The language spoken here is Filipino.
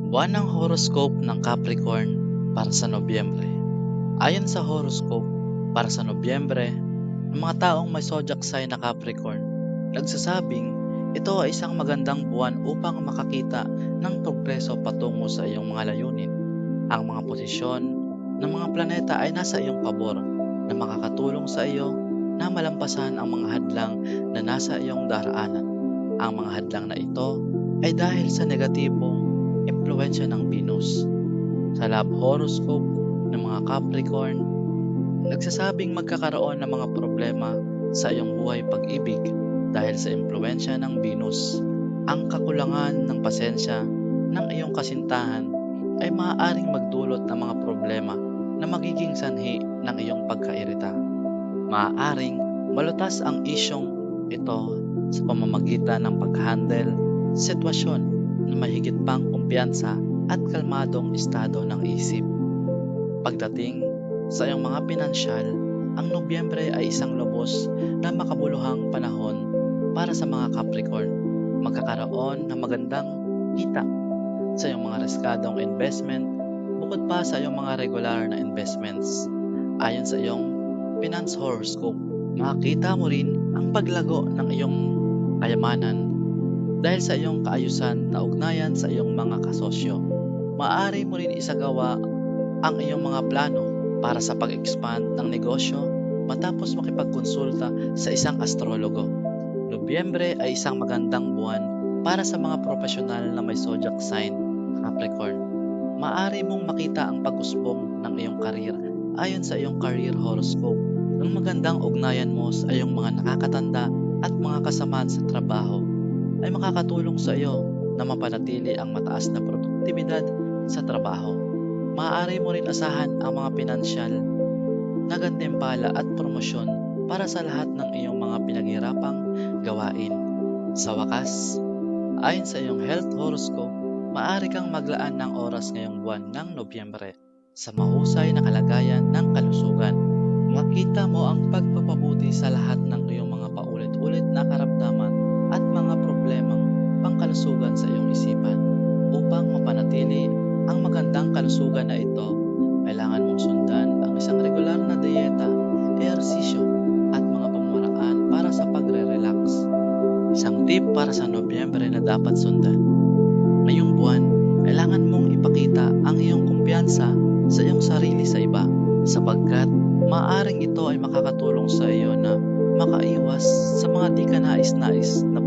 Buwan ng horoscope ng Capricorn para sa Nobyembre. Ayon sa horoscope para sa Nobyembre, ng mga taong may zodiac sign na Capricorn, nagsasabing ito ay isang magandang buwan upang makakita ng progreso patungo sa iyong mga layunin. Ang mga posisyon ng mga planeta ay nasa iyong pabor na makakatulong sa iyo na malampasan ang mga hadlang na nasa iyong daraanan. Ang mga hadlang na ito ay dahil sa negatibong impluensya ng Venus. Sa love horoscope ng mga Capricorn, nagsasabing magkakaroon ng mga problema sa iyong buhay pag-ibig dahil sa impluensya ng Venus. Ang kakulangan ng pasensya ng iyong kasintahan ay maaaring magdulot ng mga problema na magiging sanhi ng iyong pagkairita. Maaaring malutas ang isyong ito sa pamamagitan ng pag-handle sa sitwasyon na mahigit pang kumpiyansa at kalmadong estado ng isip. Pagdating sa iyong mga pinansyal, ang Nobyembre ay isang lubos na makabuluhang panahon para sa mga Capricorn. Magkakaroon ng magandang kita sa iyong mga riskadong investment bukod pa sa iyong mga regular na investments. Ayon sa iyong finance horoscope, makikita mo rin ang paglago ng iyong kayamanan dahil sa iyong kaayusan na ugnayan sa iyong mga kasosyo. Maaari mo rin isagawa ang iyong mga plano para sa pag-expand ng negosyo matapos makipagkonsulta sa isang astrologo. Nobyembre ay isang magandang buwan para sa mga profesional na may zodiac sign Capricorn. Maaari mong makita ang pag-usbong ng iyong karir ayon sa iyong career horoscope. Ang magandang ugnayan mo sa iyong mga nakakatanda at mga kasamahan sa trabaho ay makakatulong sa iyo na mapanatili ang mataas na produktibidad sa trabaho. Maaari mo rin asahan ang mga pinansyal na gantimpala at promosyon para sa lahat ng iyong mga pinaghirapang gawain. Sa wakas, ayon sa iyong health horoscope, maaari kang maglaan ng oras ngayong buwan ng Nobyembre sa mahusay na kalagayan ng kalusugan. Makita mo ang pagpapabuti sa lahat ng iyong mga paulit-ulit na karamdaman at mga problemang pangkalusugan sa iyong isipan. Upang mapanatili ang magandang kalusugan na ito, kailangan mong sundan ang isang regular na dieta, ehersisyo, at mga pamamaraan para sa pagre-relax. Isang tip para sa Nobyembre na dapat sundan. Ngayong buwan, kailangan mong ipakita ang iyong kumpiyansa sa iyong sarili sa iba sapagkat maaaring ito ay makakatulong sa iyo na makaiwas sa mga di ka nais-nais na